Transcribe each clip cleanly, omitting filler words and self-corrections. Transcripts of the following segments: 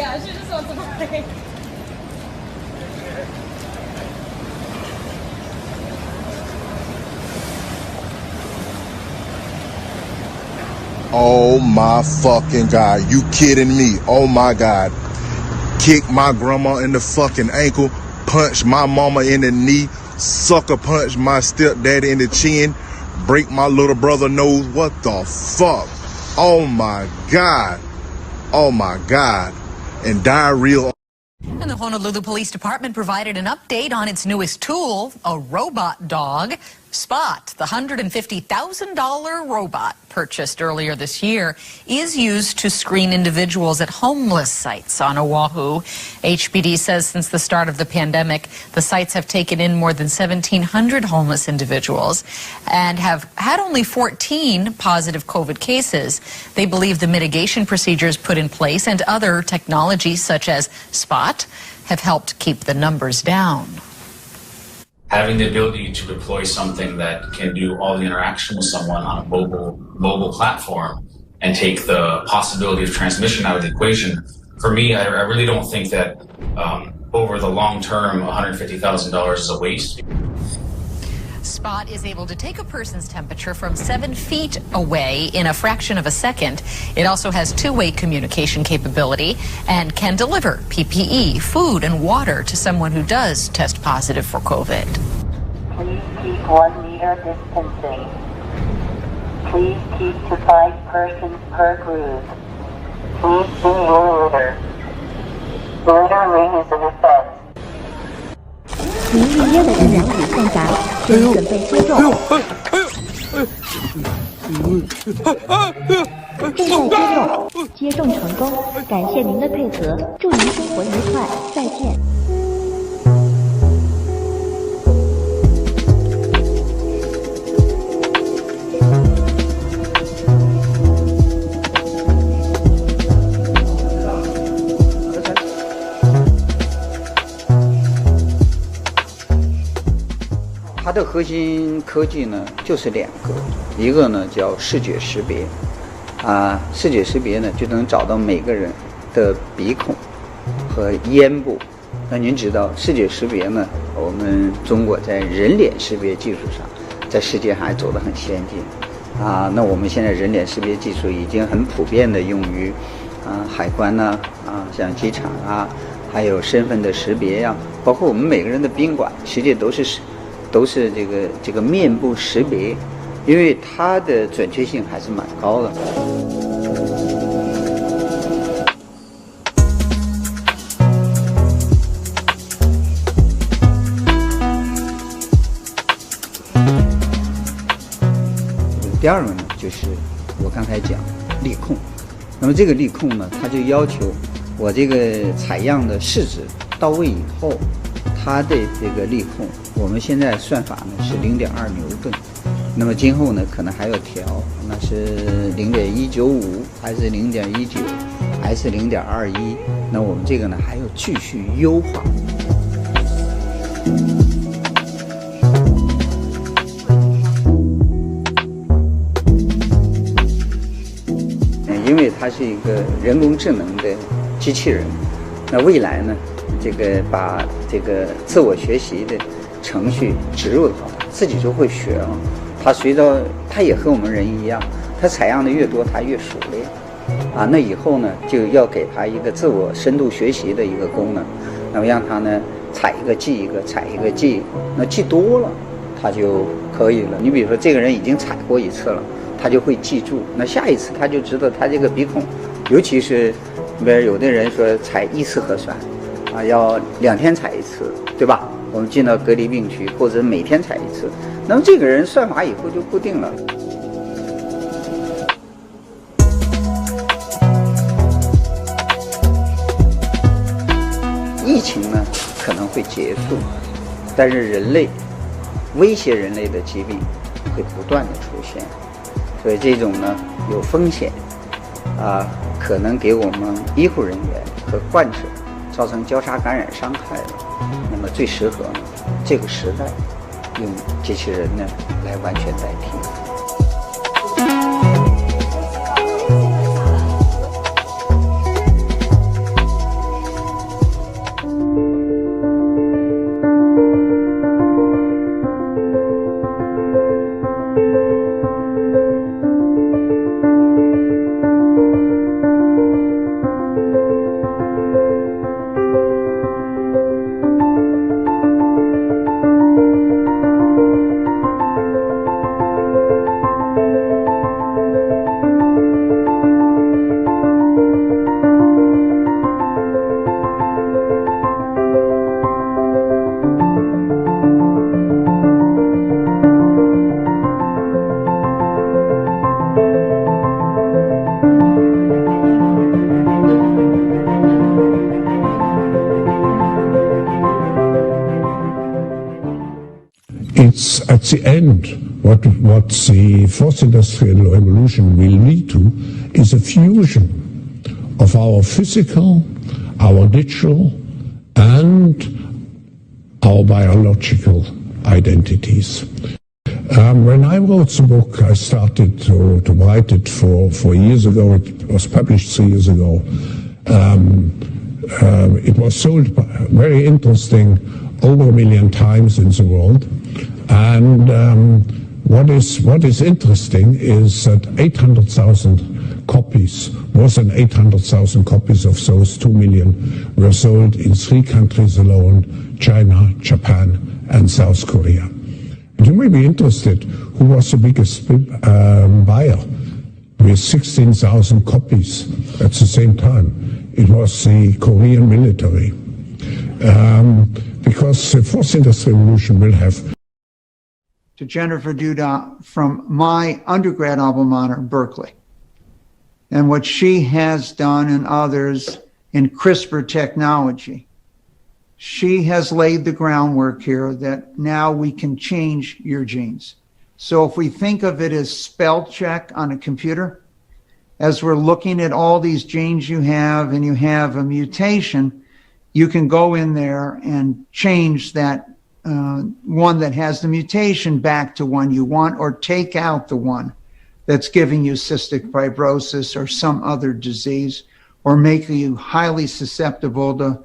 呀，是说怎么会？Oh my fucking god, you kidding me? Oh my god. Kick my grandma in the fucking ankle, punch my mama in the knee, sucker punch my stepdaddy in the chin, break my little brother nose. What the fuck? Oh my god. Oh my god. And diarrhea. And the Honolulu Police Department provided an update on its newest tool, a robot dog. Spot, the $150,000 robot purchased earlier this year, is used to screen individuals at homeless sites on Oahu. HPD says since the start of the pandemic, the sites have taken in more than 1,700 homeless individuals and have had only 14 positive COVID cases. They believe the mitigation procedures put in place and other technologies such as Spot have helped keep the numbers down. Having the ability to deploy something that can do all the interaction with someone on a mobile platform and take the possibility of transmission out of the equation, for me, I really don't think that over the long term, $150,000 is a waste. Spot is able to take a person's temperature from 7 feet away in a fraction of a second. It also has two-way communication capability and can deliver PPE, food, and water to someone who does test positive for COVID. Please keep 1 meter distancing. Please keep to 5 persons per group. Please see your litter. Littering is an offense. 您预约的人员已送达，请准备接种。正在接种，接种成功，感谢您的配合，祝您生活愉快，再见。它的核心科技呢，就是2个，一个呢叫视觉识别，视觉识别呢就能找到每个人的鼻孔和咽部。那您知道，视觉识别呢，我们中国在人脸识别技术上，在世界上还走得很先进那我们现在人脸识别技术已经很普遍的用于海关呐像机场还有身份的识别呀，包括我们每个人的宾馆，实际都是这个面部识别，因为它的准确性还是蛮高的。第二个呢，就是我刚才讲力控，那么这个力控呢，它就要求我这个采样的试纸到位以后，它的这个力控，我们现在算法呢是0.2牛顿，那么今后呢可能还要调，那是0.195还是0.19还是0.21？那我们这个呢还要继续优化。因为它是一个人工智能的机器人，那未来呢，这个把这个自我学习的程序植入的话，自己就会学了。它随着它也和我们人一样，它采样的越多，它越熟练那以后呢，就要给它一个自我深度学习的一个功能，那么让它呢采一个记一个，采一个记一个，那记多了，它就可以了。你比如说，这个人已经采过一次了。他就会记住，那下一次他就知道他这个鼻孔，尤其是，比如有的人说采1次核酸，要2天采1次，对吧？我们进到隔离病区，或者每天采1次，那么这个人算法以后就固定了。疫情呢可能会结束，但是人类威胁人类的疾病会不断的出现。所以这种呢有风险可能给我们医护人员和患者造成交叉感染伤害的，那么最适合呢这个时代用机器人呢来完全代替。it's at the end, what the fourth industrial revolution will lead to is a fusion of our physical, our digital, and our biological identities. When I wrote the book, I started to write it 4 years ago. It was published 3 years ago. It was sold, very interesting, over 1 million times in the world. And what is interesting is that 800,000 copies, more than 800,000 copies of those 2 million were sold in 3 countries alone: China, Japan, and South Korea. And you may be interested, who was the biggest buyer with 16,000 copies at the same time? It was the Korean military. Because the fourth industrial revolution will have. To Jennifer Doudna from my undergrad alma mater, Berkeley, and what she has done and others in CRISPR technology. She has laid the groundwork here that now we can change your genes. So if we think of it as spell check on a computer, as we're looking at all these genes you have and you have a mutation, you can go in there and change that one that has the mutation back to one you want, or take out the one that's giving you cystic fibrosis or some other disease, or making you highly susceptible to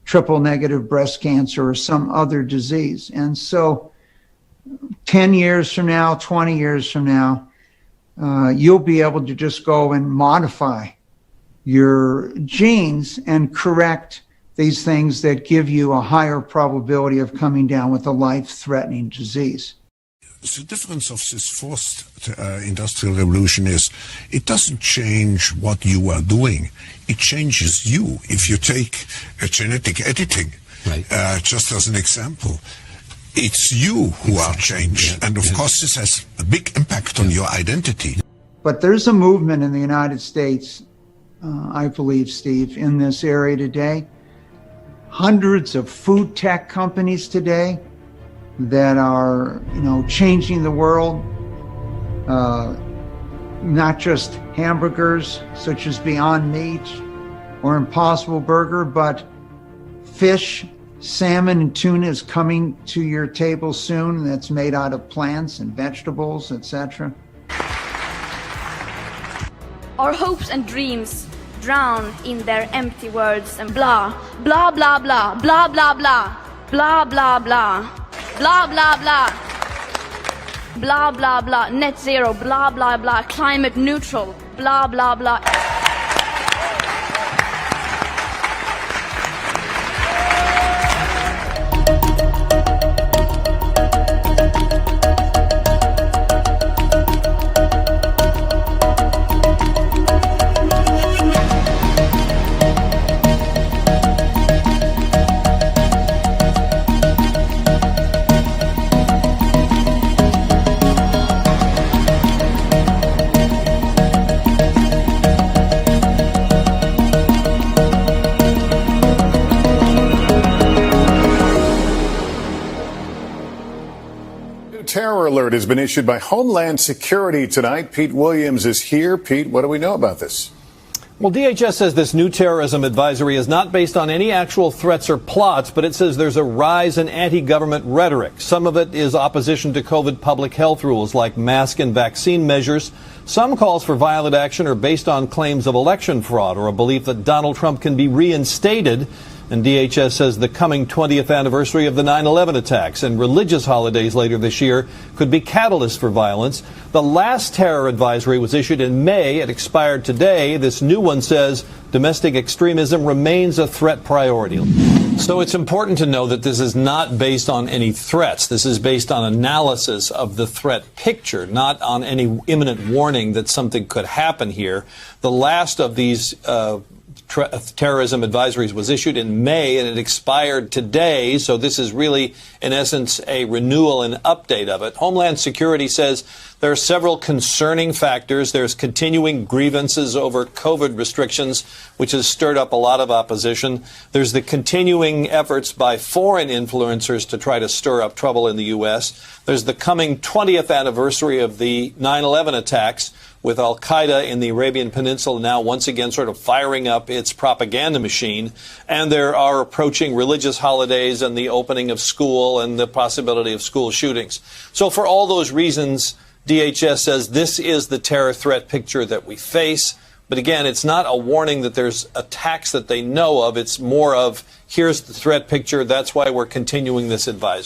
triple negative breast cancer or some other disease. And so 10 years from now, 20 years from now, you'll be able to just go and modify your genes and correct these things that give you a higher probability of coming down with a life-threatening disease. The difference of this fourth industrial revolution is it doesn't change what you are doing. It changes you. If you take genetic editing, right, just as an example, it's you who are changed. And of course, this has a big impact on your identity. But there's a movement in the United States, I believe, Steve, in this area today. Hundreds of food tech companies today that are, changing the world. Not just hamburgers such as Beyond Meat or Impossible Burger, but fish, salmon, and tuna is coming to your table soon. That's made out of plants and vegetables, etc. Our hopes and dreams drown in their empty words and blah, blah, blah, blah, blah, blah, blah, blah, blah, blah, blah, blah, blah, blah, blah, blah, net zero, blah, blah, blah, climate neutral, blah, blah, blah. Terror alert has been issued by Homeland Security tonight. Pete Williams is here. Pete, what do we know about this? Well, DHS says this new terrorism advisory is not based on any actual threats or plots, but it says there's a rise in anti-government rhetoric. Some of it is opposition to COVID public health rules like mask and vaccine measures. Some calls for violent action are based on claims of election fraud or a belief that Donald Trump can be reinstated. And DHS says the coming 20th anniversary of the 9/11 attacks and religious holidays later this year could be catalysts for violence. The last terror advisory was issued in May. It expired today. This new one says domestic extremism remains a threat priority. So it's important to know that this is not based on any threats. This is based on analysis of the threat picture, not on any imminent warning that something could happen here. The last of these terrorism advisories was issued in in May, and it expired today. So this is really, in essence, a renewal and update of it. Homeland Security says there are several concerning factors. There's continuing grievances over COVID restrictions, which has stirred up a lot of opposition. There's the continuing efforts by foreign influencers to try to stir up trouble in the U.S. There's the coming 20th anniversary of the 9/11 attacks, with al-Qaeda in the Arabian Peninsula now once again sort of firing up its propaganda machine. And there are approaching religious holidays and the opening of school and the possibility of school shootings. So for all those reasons, DHS says this is the terror threat picture that we face. But again, it's not a warning that there's attacks that they know of. It's more of, here's the threat picture. That's why we're continuing this advisory.